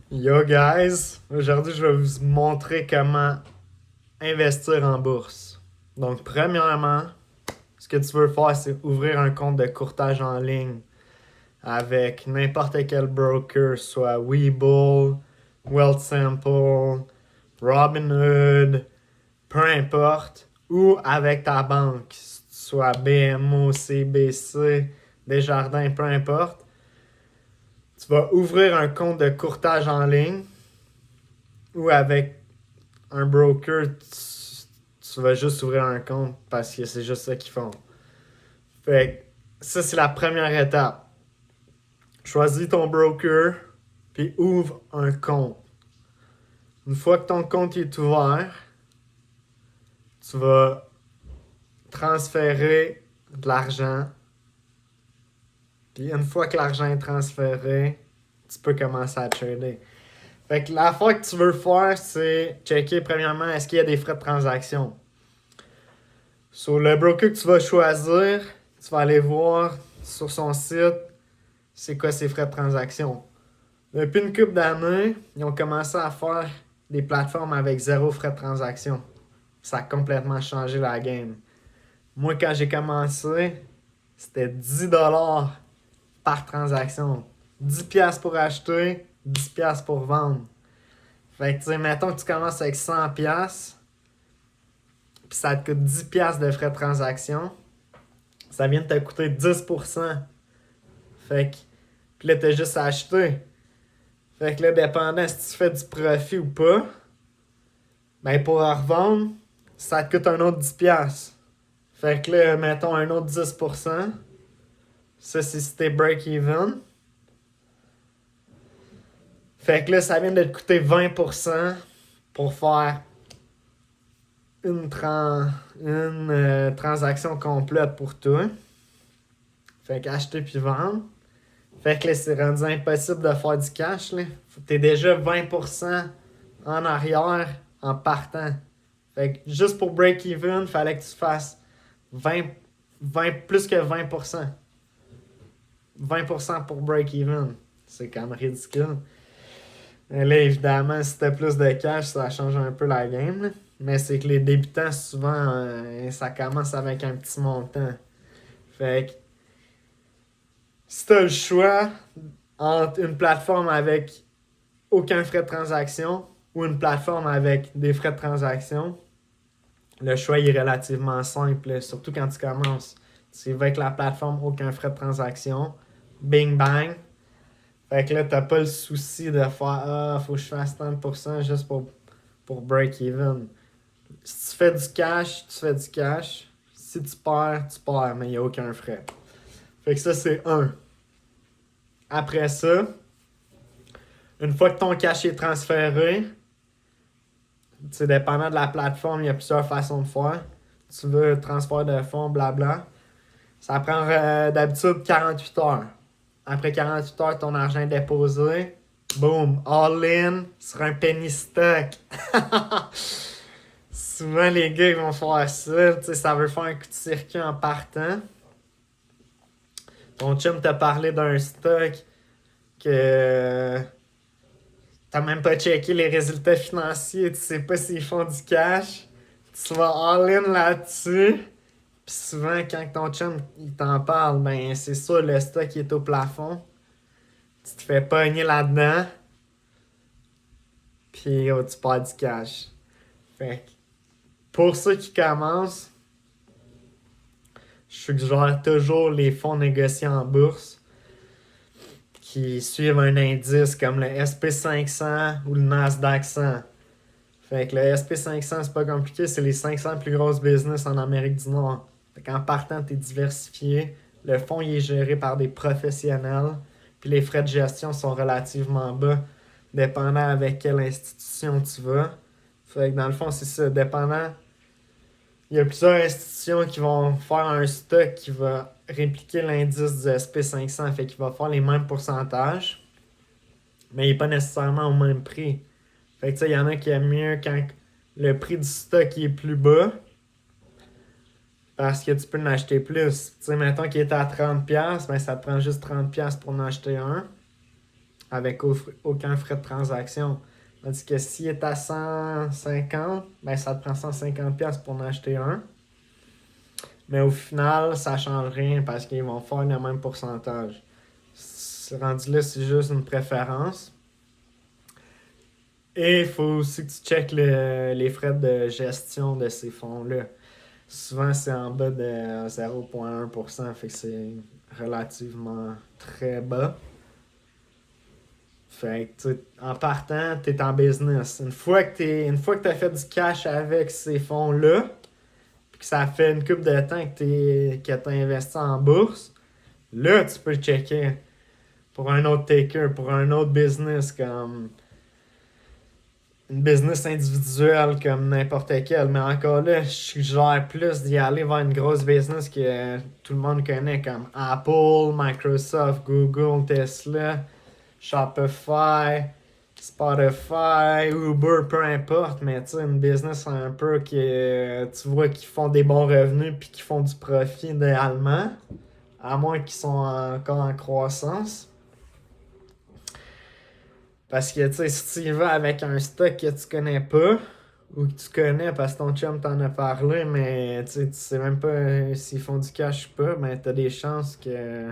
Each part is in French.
Yo guys, aujourd'hui je vais vous montrer comment investir en bourse. Donc premièrement, ce que tu veux faire c'est ouvrir un compte de courtage en ligne avec n'importe quel broker, soit Webull, Wealthsimple, Robinhood, peu importe, ou avec ta banque, soit BMO, CBC, Desjardins, peu importe. Tu vas ouvrir un compte de courtage en ligne ou avec un broker, tu vas juste ouvrir un compte parce que c'est juste ça qu'ils font. Fait que ça, c'est la première étape. Choisis ton broker, puis ouvre un compte. Une fois que ton compte est ouvert, tu vas transférer de l'argent. Puis une fois que l'argent est transféré, tu peux commencer à trader. Fait que la fois que tu veux faire, c'est checker premièrement est-ce qu'il y a des frais de transaction. Sur le broker que tu vas choisir, tu vas aller voir sur son site c'est quoi ses frais de transaction. Depuis une couple d'années, ils ont commencé à faire des plateformes avec zéro frais de transaction. Ça a complètement changé la game. Moi, quand j'ai commencé, c'était 10$ par transaction. 10$ pour acheter, 10$ pour vendre. Fait que, tu sais, mettons que tu commences avec 100$, puis ça te coûte 10$ de frais de transaction. Ça vient de te coûter 10%. Fait que, puis là, t'as juste à acheter. Fait que là, dépendant si tu fais du profit ou pas, ben pour en revendre, ça te coûte un autre 10$. Fait que là, mettons un autre 10%. Ça, c'est si t'es break-even. Fait que là, ça vient de te coûter 20% pour faire une transaction complète pour toi. Fait qu'acheter puis vendre. Fait que là, c'est rendu impossible de faire du cash. Là. T'es déjà 20% en arrière en partant. Fait que juste pour break-even, fallait que tu fasses 20 plus que 20%. 20% pour break-even. C'est quand même ridicule. Et là, évidemment, si t'as plus de cash, ça change un peu la game. Là. Mais c'est que les débutants, souvent, ça commence avec un petit montant. Fait que si t'as le choix entre une plateforme avec aucun frais de transaction ou une plateforme avec des frais de transaction, le choix est relativement simple, surtout quand tu commences. Tu vas avec la plateforme, aucun frais de transaction, bing bang. Fait que là, t'as pas le souci de faire faut que je fasse 30% juste pour break even. Si tu fais du cash, tu fais du cash. Si tu perds, mais il n'y a aucun frais. Fait que ça, c'est un. Après ça, une fois que ton cash est transféré, c'est dépendant de la plateforme, il y a plusieurs façons de faire. Tu veux transfert de fonds, blabla. Ça prend d'habitude 48 heures. Après 48 heures, ton argent est déposé. Boom, all in sur un penny stock. Souvent, les gars ils vont faire ça. Ça veut faire un coup de circuit en partant. Ton chum t'a parlé d'un stock que t'as même pas checké les résultats financiers. Tu sais pas s'ils font du cash. Tu vas all in là-dessus. Puis souvent, quand ton chum il t'en parle, ben c'est sûr le stock est au plafond. Tu te fais pogner là-dedans. Puis tu perds du cash. Fait que pour ceux qui commencent, je suggère toujours les fonds négociés en bourse qui suivent un indice comme le SP500 ou le Nasdaq 100. Fait que le SP500, c'est pas compliqué, c'est les 500 plus grosses business en Amérique du Nord. Fait qu'en partant, t'es diversifié. Le fonds il est géré par des professionnels. Puis les frais de gestion sont relativement bas, dépendant avec quelle institution tu vas. Fait que dans le fond, c'est ça, dépendant. Il y a plusieurs institutions qui vont faire un stock qui va répliquer l'indice du SP500, fait qu'il va faire les mêmes pourcentages, mais il n'est pas nécessairement au même prix. Fait que il y en a qui aiment mieux quand le prix du stock est plus bas, parce que tu peux en acheter plus. Tu sais, mettons qu'il est à 30$, ben ça te prend juste 30$ pour en acheter un. avec aucun frais de transaction. Tandis que s'il est à 150, ben ça te prend 150$ pour en acheter un. Mais au final, ça change rien parce qu'ils vont faire le même pourcentage. Rendu là, c'est juste une préférence. Et il faut aussi que tu checkes les frais de gestion de ces fonds-là. Souvent, c'est en bas de 0,1%, fait que c'est relativement très bas. Fait que, en partant, tu es en business. Une fois que tu as fait du cash avec ces fonds-là, puis que ça fait une couple de temps que tu as investi en bourse, là, tu peux checker pour un autre taker, pour un autre business comme une business individuelle comme n'importe quelle. Mais encore là, je suggère plus d'y aller vers une grosse business que tout le monde connaît comme Apple, Microsoft, Google, Tesla, Shopify, Spotify, Uber, peu importe. Mais tu sais, une business un peu que tu vois qui font des bons revenus puis qui font du profit idéalement, à moins qu'ils sont encore en croissance. Parce que, tu sais, si tu y vas avec un stock que tu connais pas, ou que tu connais parce que ton chum t'en a parlé, mais tu sais même pas s'ils font du cash ou pas, ben t'as des chances que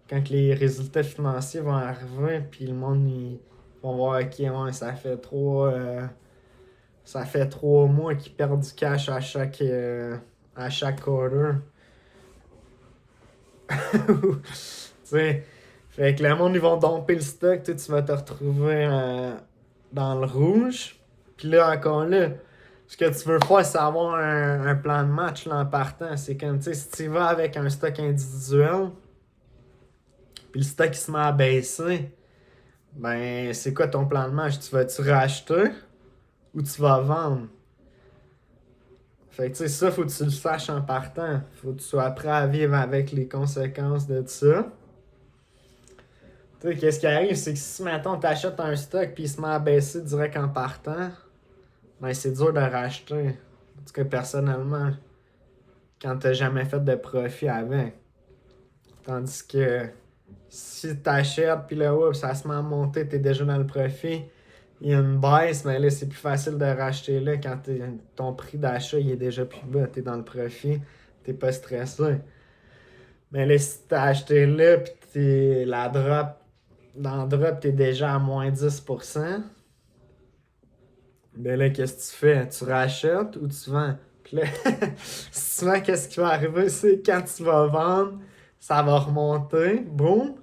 quand les résultats financiers vont arriver, puis le monde, ils vont voir, ok, ouais, ça fait 3 mois qu'ils perdent du cash à chaque quarter. Tu sais, fait que le monde, ils vont domper le stock, tu vas te retrouver dans le rouge. Puis là, encore là, ce que tu veux faire, c'est avoir un plan de match là, en partant. C'est comme, tu sais, si tu vas avec un stock individuel, puis le stock il se met à baisser, ben, c'est quoi ton plan de match? Tu vas-tu racheter ou tu vas vendre? Fait que, tu sais, ça, faut que tu le saches en partant. Faut que tu sois prêt à vivre avec les conséquences de ça. Tu sais, qu'est-ce qui arrive, c'est que si, mettons, t'achètes un stock puis il se met à baisser direct en partant, ben, c'est dur de racheter. En tout cas, personnellement, quand t'as jamais fait de profit avant. Tandis que si t'achètes puis là, oups, ça se met à monter, t'es déjà dans le profit, il y a une baisse, mais là, c'est plus facile de racheter là quand ton prix d'achat il est déjà plus bas, t'es dans le profit, t'es pas stressé. Mais là, si t'as acheté là puis dans le drop, t'es déjà à moins 10%, ben là, qu'est-ce que tu fais? Tu rachètes ou tu vends? Puis là, souvent, qu'est-ce qui va arriver? C'est quand tu vas vendre, ça va remonter, boum.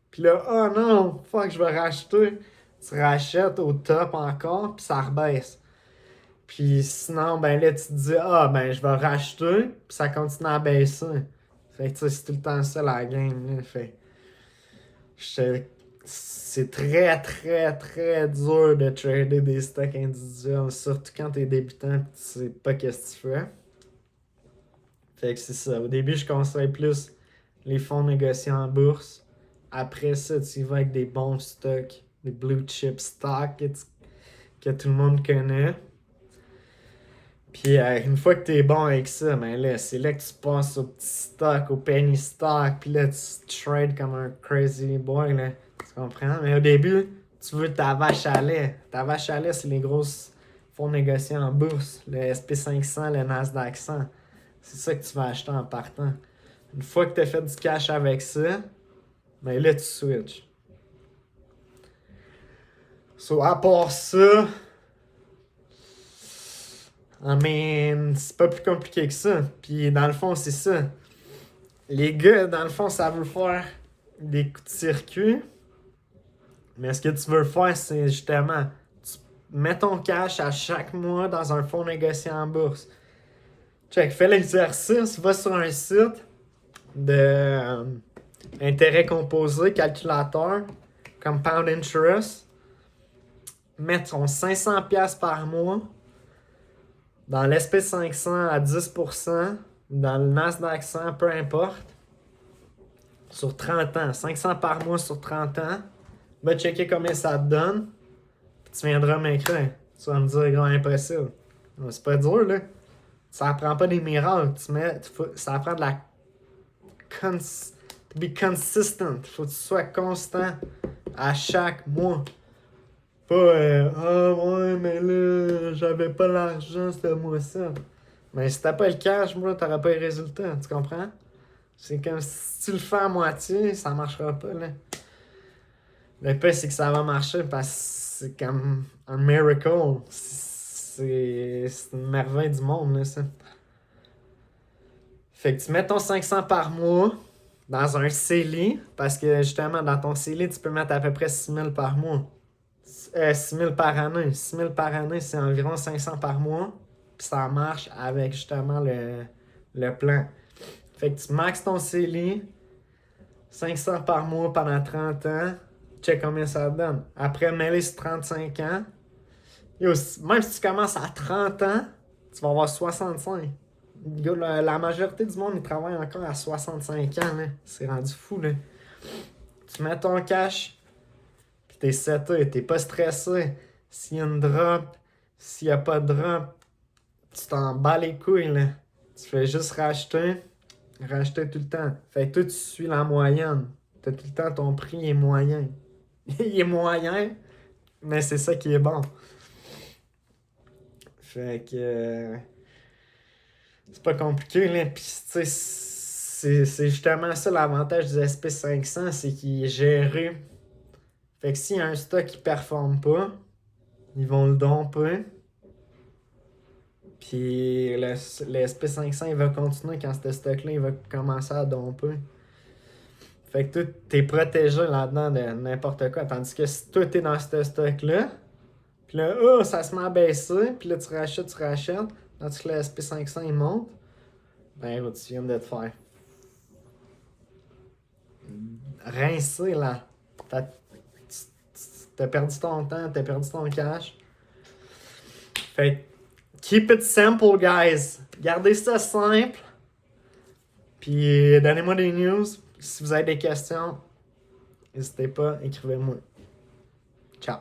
Puis là, oh non, fuck, je vais racheter. Tu rachètes au top encore, puis ça rebaisse. Puis sinon, ben là, tu te dis, ah, ben je vais racheter, puis ça continue à baisser. Fait que tu sais, c'est tout le temps ça la game, là. Fait c'est très, très, très dur de trader des stocks individuels, surtout quand t'es débutant et tu sais pas qu'est-ce que tu fais. Fait que c'est ça. Au début, je conseille plus les fonds négociés en bourse. Après ça, tu y vas avec des bons stocks, des blue chip stocks que tout le monde connaît. Puis une fois que t'es bon avec ça, ben là, c'est là que tu passes au petit stock, au penny stock, puis là, tu trades comme un crazy boy, là. Tu comprends? Mais au début, tu veux ta vache à lait. Ta vache à lait, c'est les grosses fonds négociés en bourse. Le SP500, le Nasdaq 100. C'est ça que tu vas acheter en partant. Une fois que tu as fait du cash avec ça, ben là, tu switches. So, à part ça, I mean, c'est pas plus compliqué que ça. Puis dans le fond, c'est ça. Les gars, dans le fond, ça veut faire des coups de circuit. Mais ce que tu veux faire, c'est justement, tu mets ton cash à chaque mois dans un fonds négocié en bourse. Check, fais l'exercice, va sur un site de intérêt composé, calculateur, compound interest. Mets ton 500$ par mois dans l'SP500 à 10%, dans le Nasdaq 100, peu importe, sur 30 ans. 500 par mois sur 30 ans. Va checker combien ça te donne. Puis tu viendras m'écrire. Tu vas me dire, gros, impossible. C'est pas dur, là. Ça apprend pas des miracles. Ça apprend de la to be consistent. Faut que tu sois constant À chaque mois. Pas, ah ouais, mais là, j'avais pas l'argent ce mois-ci. Mais si t'as pas le cash, bro, t'auras pas les résultats, tu comprends? C'est comme si tu le fais à moitié, ça marchera pas, là. Le pire, c'est que ça va marcher parce que c'est comme un miracle. C'est une merveille du monde, là, ça. Fait que tu mets ton 500 par mois dans un CELI, parce que justement, dans ton CELI, tu peux mettre à peu près 6 000 par mois. 6 000 par année. 6 000 par année, c'est environ 500 par mois. Puis ça marche avec justement le plan. Fait que tu maxes ton CELI, 500 par mois pendant 30 ans. Check combien ça te donne. Après, mets-les sur 35 ans. Yo, même si tu commences à 30 ans, tu vas avoir 65. Yo, la majorité du monde, ils travaillent encore à 65 ans. Là. C'est rendu fou. Là. Tu mets ton cash, puis t'es seté, t'es pas stressé. S'il y a une drop, s'il y a pas de drop, tu t'en bats les couilles. Là. Tu fais juste racheter tout le temps. Fait que toi, tu suis la moyenne. T'as tout le temps ton prix est moyen. Il est moyen, mais c'est ça qui est bon. Fait que c'est pas compliqué, là. Puis, tu sais, c'est justement ça l'avantage du SP500, c'est qu'il est géré. Fait que s'il y a un stock qui performe pas, ils vont le domper. Puis le SP500, il va continuer quand ce stock-là, il va commencer à domper. Fait que toi, t'es protégé là-dedans de n'importe quoi. Tandis que si toi, t'es dans ce stock-là, puis là, oh, ça se met à baisser, puis là, tu rachètes. Tandis que le SP500, il monte. Ben, tu viens de te faire rincer, là. T'as perdu ton temps, t'as perdu ton cash. Fait keep it simple, guys. Gardez ça simple. Puis, donnez-moi des news. Si vous avez des questions, n'hésitez pas, écrivez-moi. Ciao.